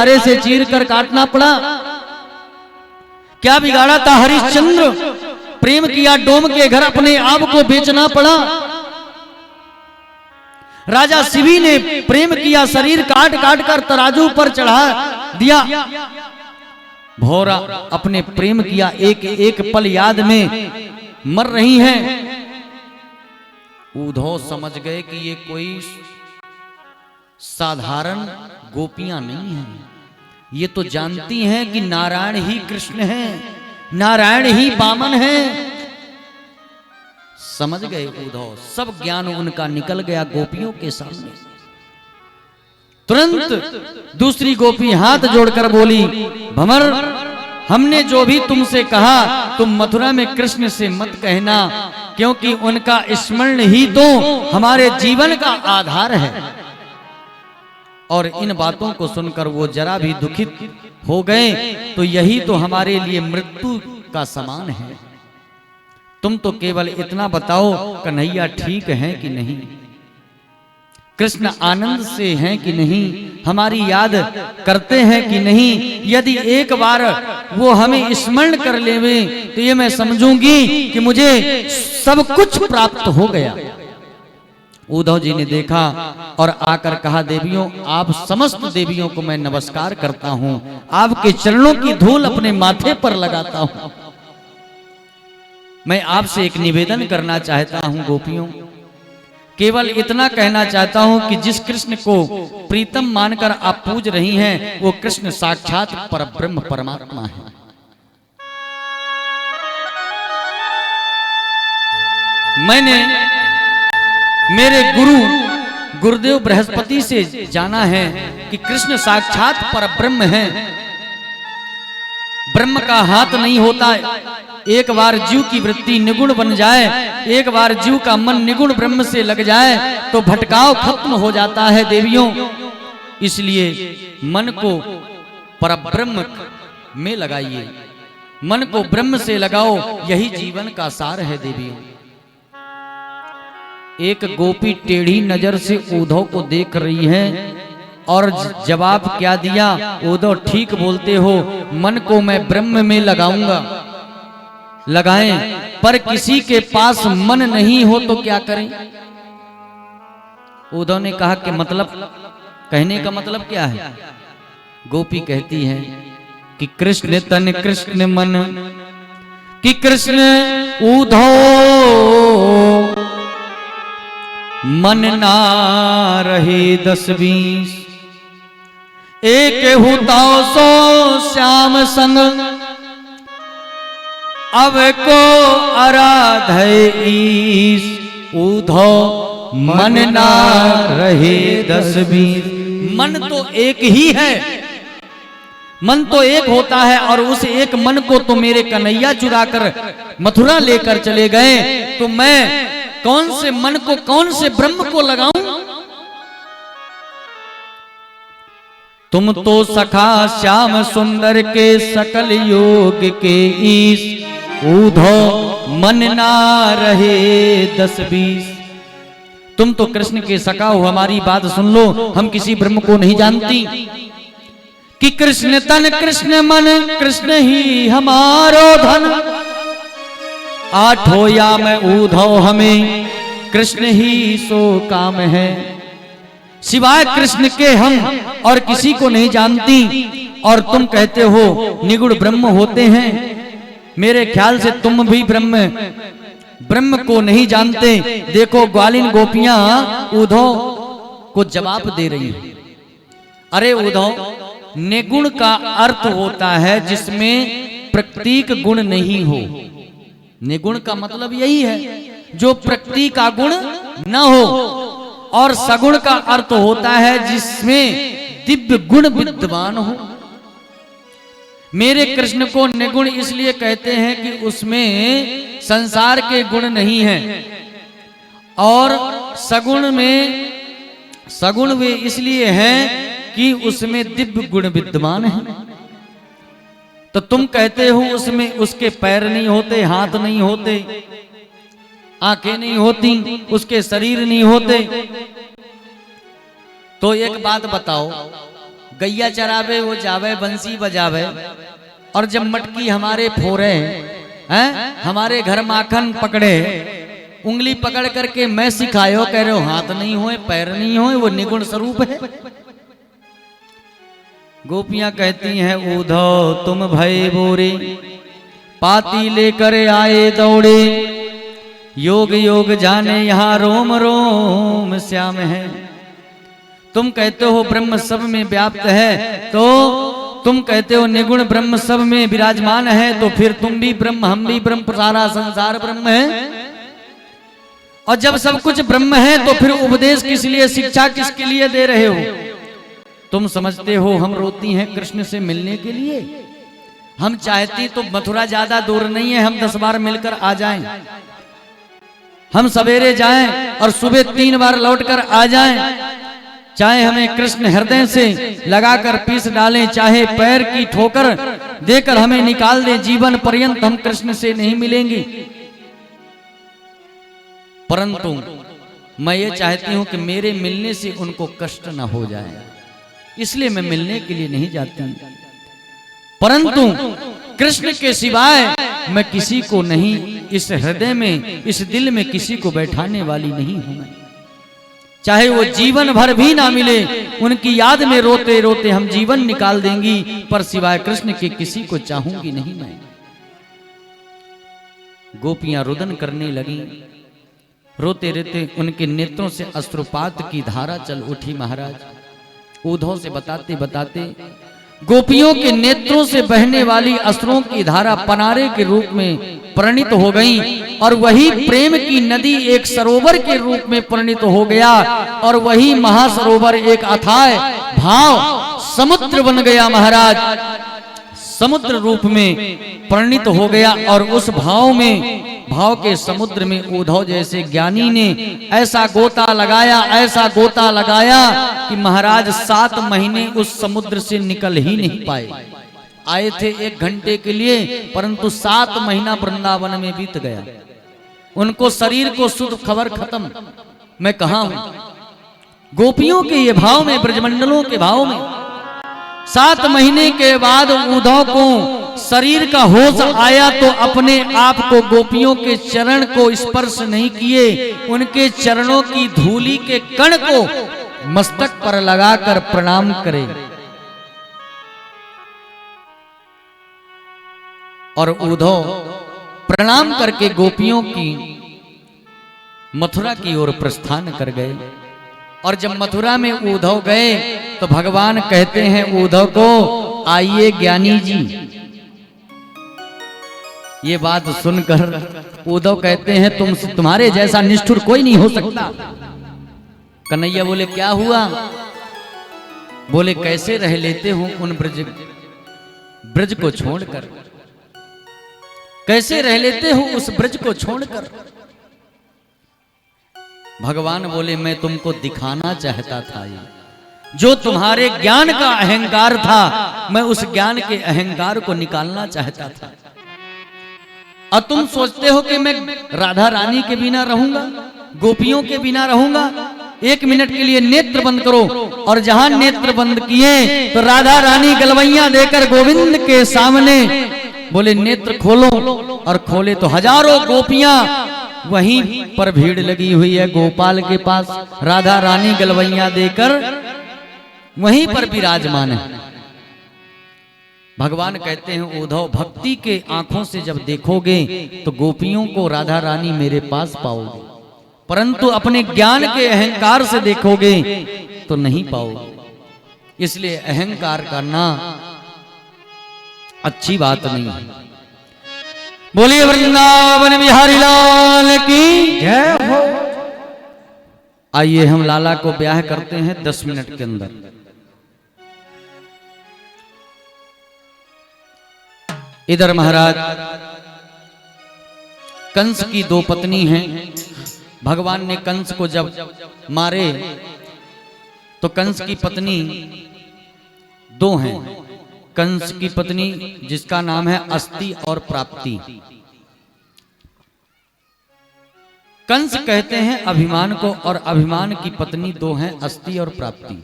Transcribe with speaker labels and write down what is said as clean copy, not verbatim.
Speaker 1: धारे से चीर कर काटना पड़ा? क्या बिगाड़ा था हरिश्चंद्र? प्रेम किया डोम के घर, अपने आप को बेचना पड़ा। राजा शिवी ने प्रेम किया, शरीर काट काट कर तराजू पर चढ़ा दिया। भौरा अपने प्रेम किया, एक एक पल याद में मर रही हैं। उद्धव समझ गए कि ये कोई साधारण गोपियां नहीं हैं, ये तो जानती हैं कि नारायण ही कृष्ण हैं, नारायण ही वामन हैं। समझ गए उद्धव, सब ज्ञान उनका निकल गया गोपियों के सामने। तुरंत दूसरी गोपी हाथ जोड़कर बोली, भंवर, हमने जो भी तुमसे कहा तुम मथुरा में कृष्ण से मत कहना, क्योंकि उनका स्मरण ही तो हमारे जीवन का आधार है। और इन बातों को सुनकर वो जरा भी दुखित हो गए, तो यही तो हमारे लिए मृत्यु का समान है। तुम तो केवल इतना बताओ कन्हैया ठीक है कि नहीं, कृष्ण आनंद से हैं कि नहीं, हमारी याद करते हैं कि नहीं। यदि एक बार वो हमें स्मरण कर लेवे तो ये मैं समझूंगी कि मुझे सब कुछ प्राप्त हो गया। उद्धव जी ने देखा और आकर कहा, देवियों, आप समस्त देवियों को मैं नमस्कार करता हूं, आपके चरणों की धूल अपने माथे पर लगाता हूं। मैं आपसे एक निवेदन करना चाहता हूं गोपियों, केवल इतना कहना चाहता हूं कि जिस कृष्ण को प्रीतम मानकर आप पूज रही हैं, वो कृष्ण साक्षात परब्रह्म परमात्मा है। मैंने मेरे गुरुदेव बृहस्पति से जाना है कि कृष्ण साक्षात परब्रह्म है। ब्रह्म का हाथ नहीं होता। एक बार जीव की वृत्ति निगुण बन जाए, एक बार जीव का मन निगुण ब्रह्म से लग जाए तो भटकाव खत्म हो जाता है देवियों। इसलिए मन को परब्रह्म में लगाइए, मन को ब्रह्म से लगाओ, यही जीवन का सार है देवियों। एक गोपी टेढ़ी नजर से उद्धव को देख रही है और जवाब क्या दिया, उद्धव ठीक बोलते हो, मन को मैं ब्रह्म में लगाऊंगा। लगाएं, पर किसी के पास मन नहीं हो तो क्या करें? उद्धव ने कहा कि मतलब, कहने का मतलब क्या है? गोपी कहती है कि कृष्ण तन कृष्ण मन, कि कृष्ण उद्धव मन ना रहे 10-20, एक हुता सो श्याम संग, अब को आराधे ईश। उद्धव मन ना रहे 10-20। मन तो एक ही है, मन तो एक होता है, और उस एक मन को तो मेरे कन्हैया चुरा कर मथुरा लेकर चले गए, तो मैं कौन से मन को, कौन से ब्रह्म को लगाऊं? तुम तो सखा श्याम सुंदर के सकल योग के ईश, उद्धव मन ना रहे 10-20। तुम तो कृष्ण के सखा हो, हमारी बात सुन लो, हम किसी ब्रह्म को नहीं जानती। कि कृष्ण तन कृष्ण मन, कृष्ण ही हमारो धन, आठो या मैं उद्धव हमें कृष्ण ही सो काम है। सिवाय कृष्ण के हम और किसी को नहीं जानती, और तुम कहते हो निगुण ब्रह्म होते हैं। मेरे ख्याल से तुम भी ब्रह्म को नहीं जानते। देखो ग्वालिन गोपियां उद्धव को जवाब दे रही हैं। अरे उद्धव, निगुण का अर्थ होता है जिसमें प्रतीक गुण नहीं हो। निगुण का मतलब यही है, जो प्रकृति का गुण न हो। और सगुण का अर्थ होता है जिसमें दिव्य गुण विद्यमान हो। मेरे कृष्ण को निगुण इसलिए कहते हैं कि उसमें संसार के गुण नहीं हैं, और सगुण वे इसलिए हैं कि उसमें दिव्य गुण विद्यमान है। तो तुम कहते हो उसमें उसके पैर नहीं होते, हाथ नहीं होते, आंखें नहीं होती, उसके शरीर नहीं होते। तो एक बात बताओ, गैया चरावे वो जावे बंसी बजावे, और जब मटकी हमारे फोरे हैं, हमारे घर माखन पकड़े, उंगली पकड़ करके मैं सिखायो, कह रहे हो हाथ नहीं होए पैर नहीं होए, वो निगुण स्वरूप है। गोपियां कहती हैं उद्धव तुम भय बोरे, पाती लेकर आए दौड़े, योग योग जाने यहाँ रोम रोम श्याम है। तुम कहते हो ब्रह्म सब में व्याप्त है, तो तुम कहते हो निगुण ब्रह्म सब में विराजमान है, तो फिर तुम भी ब्रह्म हम भी ब्रह्म, सारा संसार ब्रह्म है। और जब सब कुछ ब्रह्म है तो फिर उपदेश किस लिए, शिक्षा किसके लिए दे रहे हो? तुम समझते हो हम रोती हैं कृष्ण से मिलने के लिए? हम चाहती तो मथुरा ज्यादा दूर नहीं है, हम 10 बार मिलकर आ जाएं, हम सवेरे जाएं और सुबह 3 बार लौटकर आ जाएं। चाहे हमें कृष्ण हृदय से लगाकर पीस डालें, चाहे पैर की ठोकर देकर हमें निकाल दें, जीवन पर्यंत हम कृष्ण से नहीं मिलेंगे। परंतु मैं ये चाहती हूं कि मेरे मिलने से उनको कष्ट न हो जाए, इसलिए मैं मिलने के लिए नहीं जाती। परंतु कृष्ण के सिवाय मैं किसी को नहीं, इस हृदय में इस दिल में किसी को बैठाने वाली नहीं हूं। चाहे वो जीवन भर भी ना मिले, उनकी याद में रोते रोते हम जीवन निकाल देंगी, पर सिवाय कृष्ण के किसी को चाहूंगी नहीं मैं। गोपियां रुदन करने लगी, रोते रोते उनके नेत्रों से अश्रुपात की धारा चल उठी। महाराज उद्धव से बताते बताते गोपियों के नेत्रों से बहने वाली अश्रुओं की धारा पनारे के रूप में परिणित हो गई, और वही प्रेम की नदी एक सरोवर के रूप में परिणित हो गया, और वही महासरोवर एक अथाह भाव समुद्र बन गया। महाराज समुद्र रूप में परिणित हो गया, और उस भाव में, भाव के समुद्र में उद्धव जैसे ज्ञानी ने ऐसा गोता लगाया, ऐसा गोता लगाया कि महाराज 7 महीने उस समुद्र से निकल ही नहीं पाए। आए थे 1 घंटे के लिए, परंतु 7 महीना वृंदावन में बीत गया। उनको शरीर को शुद्ध खबर खत्म, मैं कहां हूं। गोपियों के ये भाव में, ब्रजमंडलों के भाव में 7 महीने के बाद उद्धव को शरीर का होश आया, तो अपने आप को गोपियों के चरण को स्पर्श नहीं किए, उनके चरणों की धूली के कण को मस्तक पर लगाकर प्रणाम करे, और उद्धव प्रणाम करके गोपियों की मथुरा की ओर प्रस्थान कर गए। और जब मथुरा में उद्धव गए तो भगवान कहते हैं उद्धव को, आइए ज्ञानी जी। ये बात सुनकर उद्धव कहते हैं तुम्हारे जैसा निष्ठुर कोई नहीं हो सकता। कन्हैया बोले क्या हुआ? बोले कैसे रह लेते हो उन ब्रज को छोड़कर, कैसे रह लेते हो उस ब्रज को छोड़कर? भगवान बोले मैं तुमको दिखाना चाहता था, ये जो तुम्हारे ज्ञान का अहंकार था, मैं उस ज्ञान के अहंकार को निकालना चाहता था। और तुम सोचते हो कि मैं राधा रानी के बिना रहूंगा, गोपियों के बिना रहूंगा? 1 मिनट के लिए नेत्र बंद करो, और जहां नेत्र बंद किए तो राधा रानी गलवैया देकर गोविंद के सामने बोले नेत्र खोलो, और खोले तो हजारों गोपियां वहीं पर भीड़ लगी हुई है गोपाल के पास, राधा रानी गलवैया देकर वहीं पर विराजमान है। भगवान कहते हैं उद्धव भक्ति के आंखों से जब देखोगे तो गोपियों को राधा रानी मेरे पास पाओगे, परंतु अपने ज्ञान के अहंकार से देखोगे तो नहीं पाओगे। इसलिए अहंकार करना अच्छी बात नहीं है। बोलिए वृंदावन बिहारी लाल की जय हो। आइए हम लाला को ब्याह करते हैं 10 मिनट के अंदर। इधर महाराज कंस की 2 पत्नी हैं। भगवान ने कंस को जब मारे तो कंस की पत्नी 2 हैं। कंस की पत्नी जिसका नाम है अस्ति और प्राप्ति। कंस कहते हैं अभिमान को, और अभिमान की पत्नी 2 हैं अस्ति और प्राप्ति।